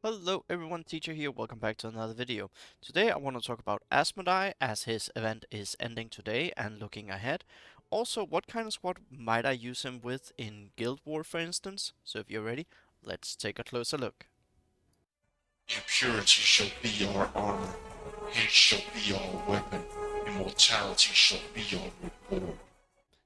Hello everyone, Teacher here, welcome back to another video. Today I want to talk about Asmodai as his event is ending today and looking ahead. Also, what kind of squad might I use him with in Guild War for instance? So if you're ready, let's take a closer look. Impurity shall be our armor, hate shall be our weapon, immortality shall be our reward.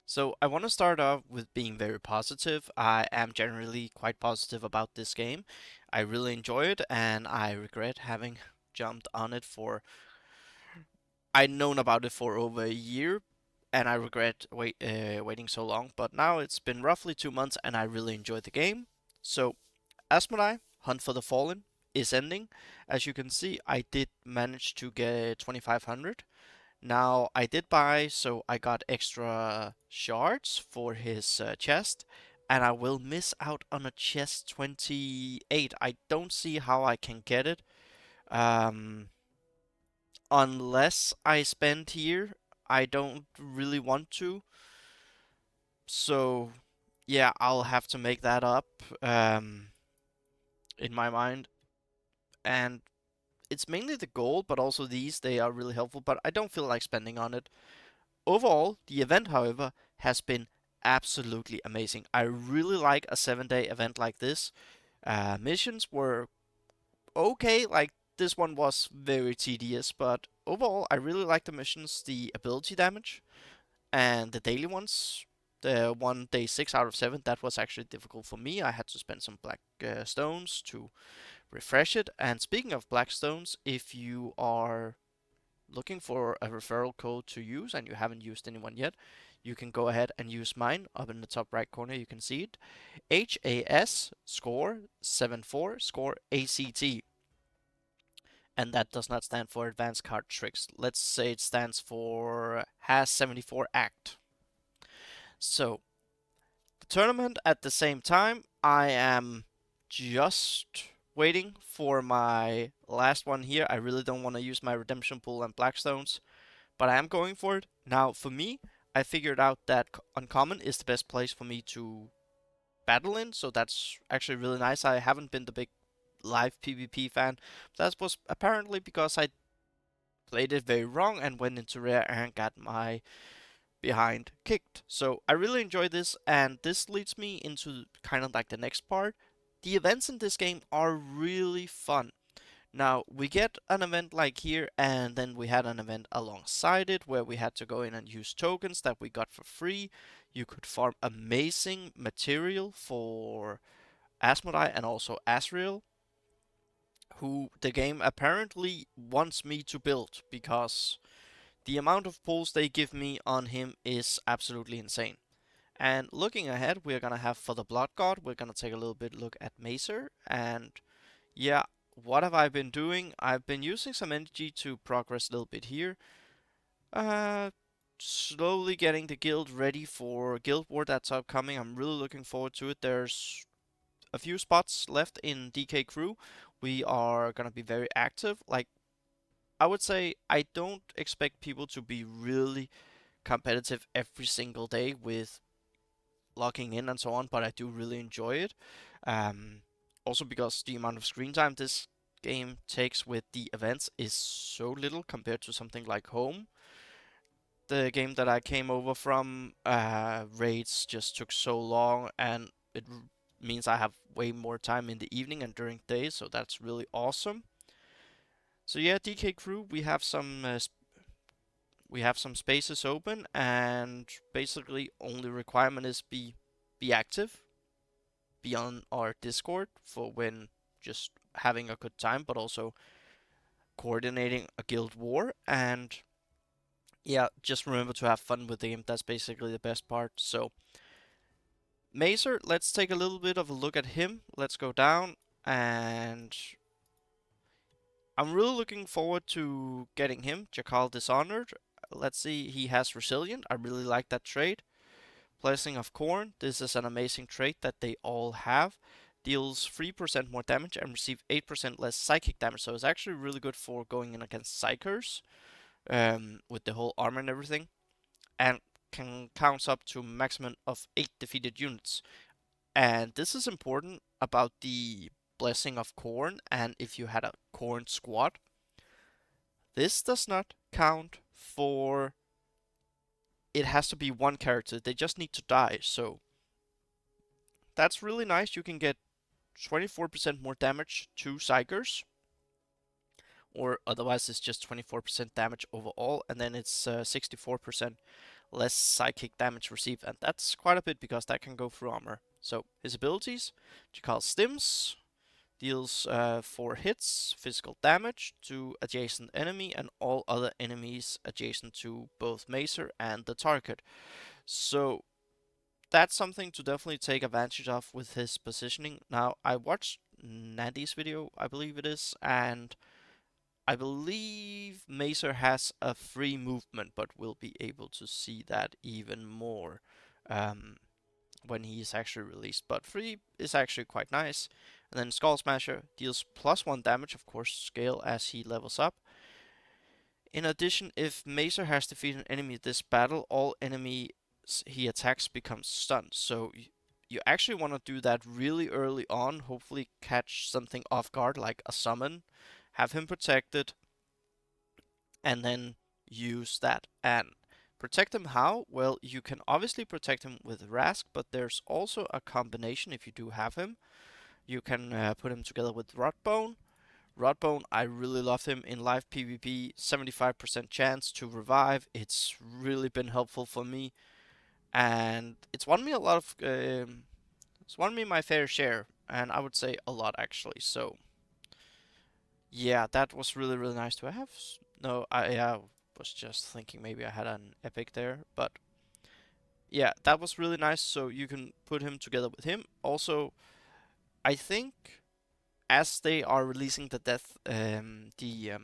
So I want to start off with being very positive. I am generally quite positive about this game. I really enjoy it and I regret having jumped on it for I'd known about it for over a year, and I regret waiting so long. But now it's been roughly 2 months, and I really enjoyed the game. So, Asmodai, Hunt for the Fallen, is ending. As you can see, I did manage to get 2500. Now, I did buy, so I got extra shards for his chest, and I will miss out on a chest 28. I don't see how I can get it. Um, unless I spend here. I don't really want to. So, yeah, I'll have to make that up in my mind. And it's mainly the gold, but also these, they are really helpful, but I don't feel like spending on it. Overall, the event, however, has been absolutely amazing. I really like a 7-day event like this. Missions were okay, like this one was very tedious, but overall, I really like the missions, the ability damage, and the daily ones. The one day 6 out of 7 that was actually difficult for me. I had to spend some black stones to refresh it. And speaking of black stones, if you are looking for a referral code to use and you haven't used anyone yet, you can go ahead and use mine. Up in the top right corner, you can see it. HAS score 74 score ACT, and that does not stand for Advanced Card Tricks. Let's say it stands for HAS 74 Act. So the tournament at the same time, I am just waiting for my last one here. I really don't want to use my redemption pool and blackstones, but I am going for it. Now, for me, I figured out that uncommon is the best place for me to battle in, so that's actually really nice. I haven't been the big live PvP fan. That was apparently because I played it very wrong and went into rare and got my behind kicked. So I really enjoy this, and this leads me into kind of like the next part. The events in this game are really fun. Now, we get an event like here, and then we had an event alongside it where we had to go in and use tokens that we got for free. You could farm amazing material for Asmodai and also Asriel, who the game apparently wants me to build because the amount of pulls they give me on him is absolutely insane. And looking ahead, we're gonna have for the Blood God, we're gonna take a little bit look at Macer. And yeah, what have I been doing? I've been using some energy to progress a little bit here. Uh, Slowly getting the guild ready for Guild War that's upcoming. I'm really looking forward to it. There's a few spots left in DK Crew. We are gonna be very active. Like, I would say I don't expect people to be really competitive every single day with logging in and so on, but I do really enjoy it. Um, Also because the amount of screen time this game takes with the events is so little compared to something like Home. The game that I came over from, raids just took so long, and it means I have way more time in the evening and during days, so that's really awesome. So yeah, DK Crew, we have some spaces open, and basically only requirement is be active, be on our Discord for when just having a good time, but also coordinating a guild war. And yeah, just remember to have fun with the game. That's basically the best part. So, Mazer, let's take a little bit of a look at him. Let's go down, and I'm really looking forward to getting him. Jakal Dishonored. Let's see, he has Resilient. I really like that trait. Blessing of Corn. This is an amazing trait that they all have. Deals 3% more damage and receive 8% less psychic damage. So it's actually really good for going in against psychers, with the whole armor and everything. And can counts up to a maximum of 8 defeated units. And this is important about the Blessing of Corn, and if you had a Corn squad. This does not count for. It has to be one character. They just need to die. So that's really nice. You can get 24% more damage to Psychers, or otherwise it's just 24% damage overall, and then it's 64% less psychic damage received, and that's quite a bit because that can go through armor. So his abilities, Chikal Stims, deals 4 hits, physical damage to adjacent enemy and all other enemies adjacent to both Macer and the target. So that's something to definitely take advantage of with his positioning. Now, I watched Nandy's video, I believe it is, and I believe Macer has a free movement, but we'll be able to see that even more um, when he is actually released. But free is actually quite nice. And then Skull Smasher deals +1 damage, of course, scale as he levels up. In addition, if Macer has defeated an enemy this battle, all enemies he attacks become stunned. So you actually want to do that really early on, hopefully catch something off guard like a summon, have him protected, and then use that. And protect him how? Well, you can obviously protect him with Rask, but there's also a combination if you do have him. You can put him together with Rotbone. Rotbone, I really love him in live PvP. 75% chance to revive. It's really been helpful for me, and it's won me a lot of. It's won me my fair share, and I would say a lot actually. So yeah, that was really nice to have. No, I was just thinking maybe I had an epic there, but yeah, that was really nice. So you can put him together with him. Also, I think as they are releasing the death, the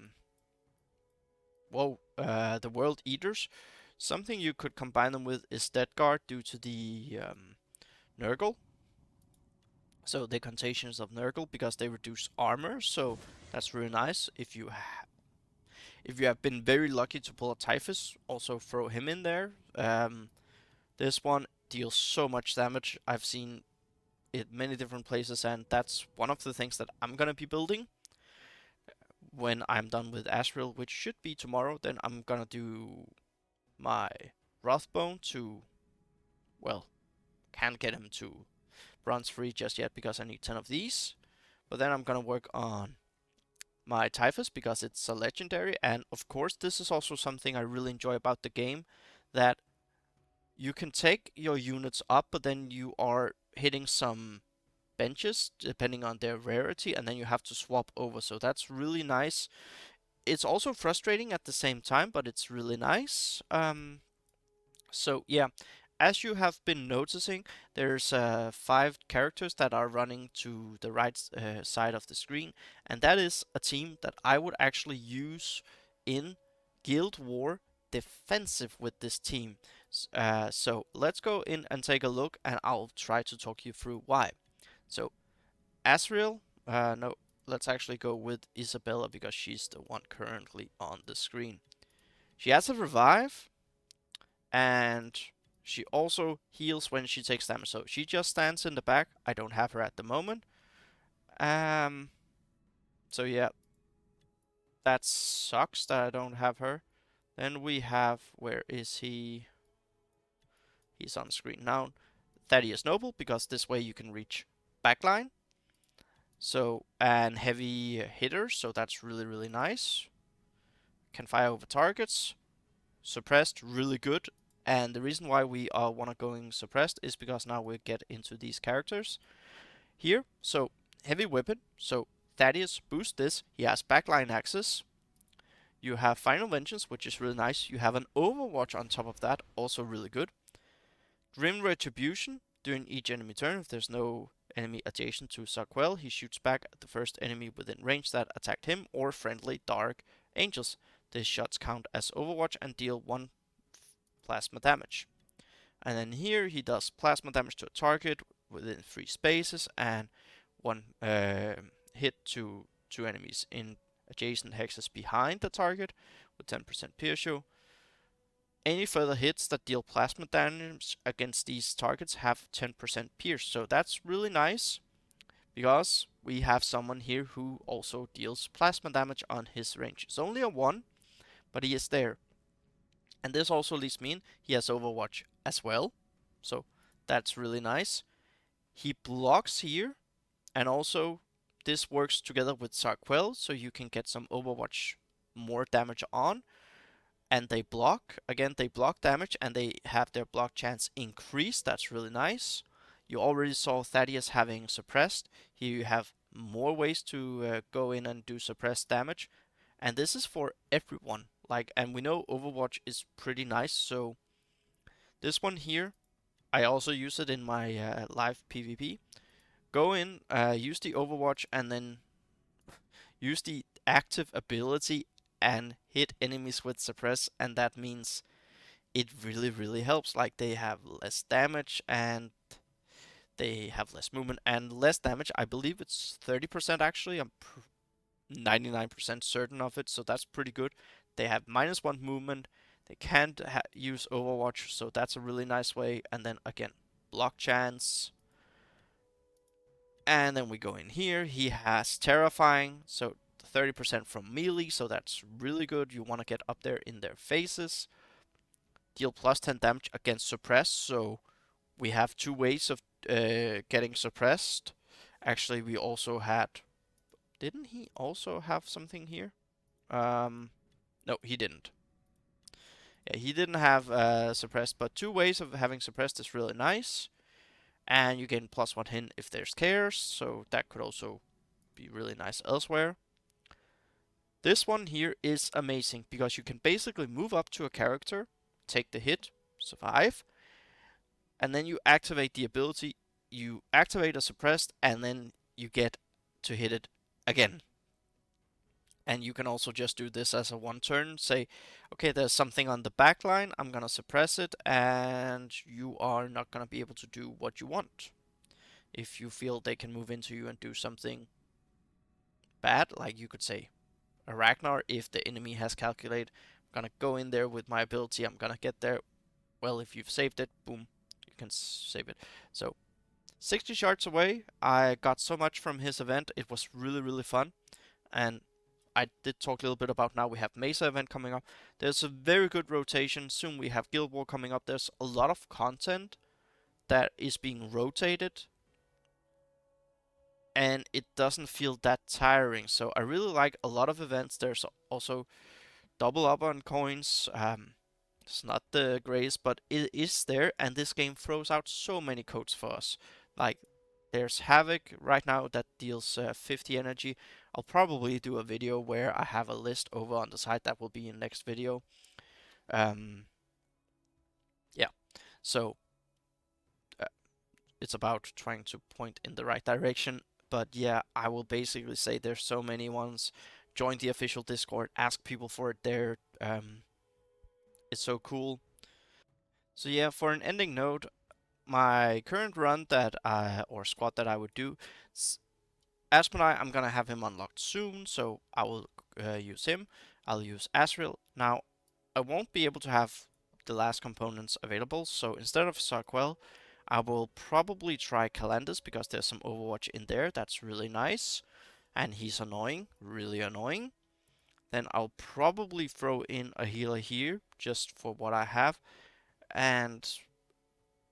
World Eaters, something you could combine them with is Dead Guard due to the Nurgle. So the contagions of Nurgle because they reduce armor. So that's really nice. If you have been very lucky to pull a Typhus, also throw him in there. This one deals so much damage. I've seen it many different places, and that's one of the things that I'm gonna be building when I'm done with Asriel, which should be tomorrow. Then I'm gonna do my Wrathbone to, well, can't get him to bronze 3 just yet because I need 10 of these. But then I'm gonna work on my Typhus because it's a legendary, and of course this is also something I really enjoy about the game, that you can take your units up, but then you are hitting some benches depending on their rarity, and then you have to swap over. So that's really nice. It's also frustrating at the same time, but it's really nice. So yeah, as you have been noticing, there's 5 characters that are running to the right side of the screen, and that is a team that I would actually use in Guild War defensive with this team. So let's go in and take a look, and I'll try to talk you through why. So Asriel, no, let's actually go with Isabella because she's the one currently on the screen. She has a revive, and she also heals when she takes damage. So she just stands in the back. I don't have her at the moment. Um. So yeah, that sucks that I don't have her. Then we have, where is he? He's on screen now. Thaddeus Noble, because this way you can reach backline. So, and heavy hitters, so that's really nice. Can fire over targets. Suppressed, really good. And the reason why we want to going suppressed is because now we get into these characters here. So heavy weapon. So Thaddeus boosts this. He has backline access. You have Final Vengeance, which is really nice. You have an Overwatch on top of that, also really good. Grim Retribution. During each enemy turn, if there's no enemy adjacent to Sarquel, he shoots back at the first enemy within range that attacked him or friendly Dark Angels. These shots count as Overwatch and deal 1 plasma damage. And then here he does plasma damage to a target within 3 spaces and 1 hit to 2 enemies in adjacent hexes behind the target with 10% pierce show. Any further hits that deal plasma damage against these targets have 10% pierce, so that's really nice because we have someone here who also deals plasma damage on his range. It's only a 1, but he is there. And this also leaves me in. He has Overwatch as well, so that's really nice. He blocks here, and also this works together with Sarquel, so you can get some Overwatch more damage on. And they block. Again, they block damage and they have their block chance increased. That's really nice. You already saw Thaddeus having suppressed. Here you have more ways to go in and do suppressed damage. And this is for everyone. Like, and we know Overwatch is pretty nice, so this one here, I also use it in my live PvP. Go in, use the Overwatch, and then use the active ability and hit enemies with suppress, and that means it really, really helps. Like, they have less damage and they have less movement and less damage. I believe it's 30% actually. I'm 99% certain of it, so that's pretty good. They have -1 movement. They can't use Overwatch, so that's a really nice way. And then again, block chance. And then we go in here. He has Terrifying, so 30% from melee, so that's really good. You want to get up there in their faces. Deal +10 damage against suppress, so we have two ways of getting suppressed. Actually, we also had. Didn't he also have something here? No, he didn't. Yeah, he didn't have suppressed, but two ways of having suppressed is really nice. And you gain +1 hit if there's cares, so that could also be really nice elsewhere. This one here is amazing because you can basically move up to a character, take the hit, survive, and then you activate the ability. You activate a suppressed, and then you get to hit it again. And you can also just do this as a one turn. Say, okay, there's something on the back line. I'm gonna suppress it, and you are not gonna be able to do what you want. If you feel they can move into you and do something bad, like you could say a Ragnar, if the enemy has calculated, I'm gonna go in there with my ability. I'm gonna get there. Well, if you've saved it, boom, you can save it. So 60 shards away. I got so much from his event. It was really, really fun. And I did talk a little bit about now we have Mesa event coming up. There's a very good rotation. Soon we have Guild War coming up. There's a lot of content that is being rotated. And it doesn't feel that tiring. So I really like a lot of events. There's also double up on coins. It's not the greatest, but it is there, and this game throws out so many codes for us. Like, there's Havoc right now that deals 50 energy. I'll probably do a video where I have a list over on the side that will be in next video. Um, yeah, so uh, it's about trying to point in the right direction. But yeah, I will basically say there's so many ones. Join the official Discord, ask people for it there. It's so cool. So yeah, for an ending note, my current run that or squad that I would do, Asmodai, I'm gonna have him unlocked soon, so I will use him. I'll use Asriel. Now, I won't be able to have the last components available, so instead of Sarquel, I will probably try Calandus because there's some Overwatch in there. That's really nice, and he's annoying, really annoying. Then I'll probably throw in a healer here just for what I have, and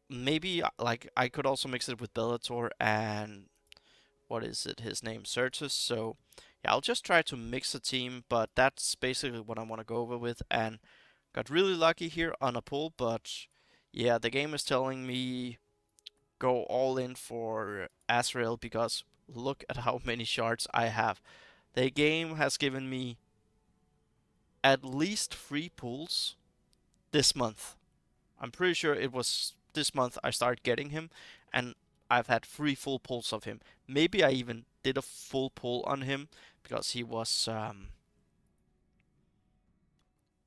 maybe like I could also mix it with Bellator and what is it? His name Certus. So yeah, I'll just try to mix a team, but that's basically what I want to go over with. And got really lucky here on a pull, but yeah, the game is telling me go all in for Asriel because look at how many shards I have. The game has given me at least 3 pulls this month. I'm pretty sure it was this month I started getting him, and I've had 3 full pulls of him. Maybe I even did a full pull on him because he was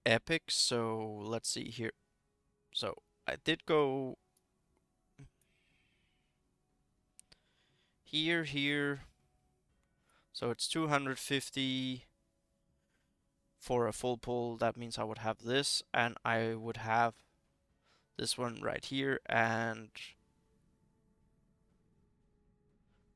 epic. So let's see here. So I did go here. So it's 250 for a full pull. That means I would have this, and I would have this one right here, and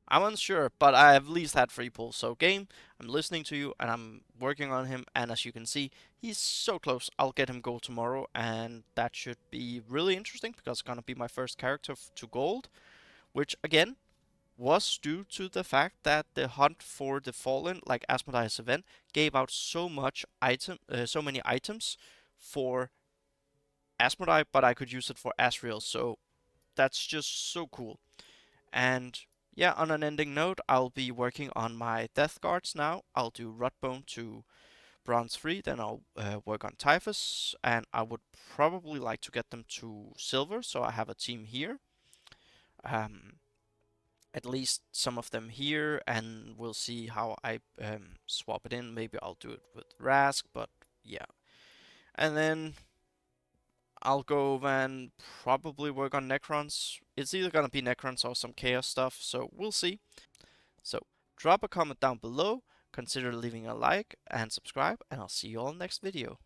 I'm unsure, but I have at least had 3 pulls. So game, I'm listening to you and I'm working on him. And as you can see, he's so close. I'll get him gold tomorrow, and that should be really interesting because it's gonna be my first character to gold, which again was due to the fact that the hunt for the fallen, like Asmodai's event, gave out so many items for Asmodai, but I could use it for Asriel. So that's just so cool. And yeah, on an ending note, I'll be working on my Death Guards now. I'll do Rotbone to Bronze 3, then I'll work on Typhus, and I would probably like to get them to Silver, so I have a team here. Um, at least some of them here, and we'll see how I swap it in. Maybe I'll do it with Rask, but yeah. And then I'll go and probably work on Necrons. It's either gonna be Necrons or some Chaos stuff, so we'll see. So drop a comment down below, consider leaving a like and subscribe, and I'll see you all next video.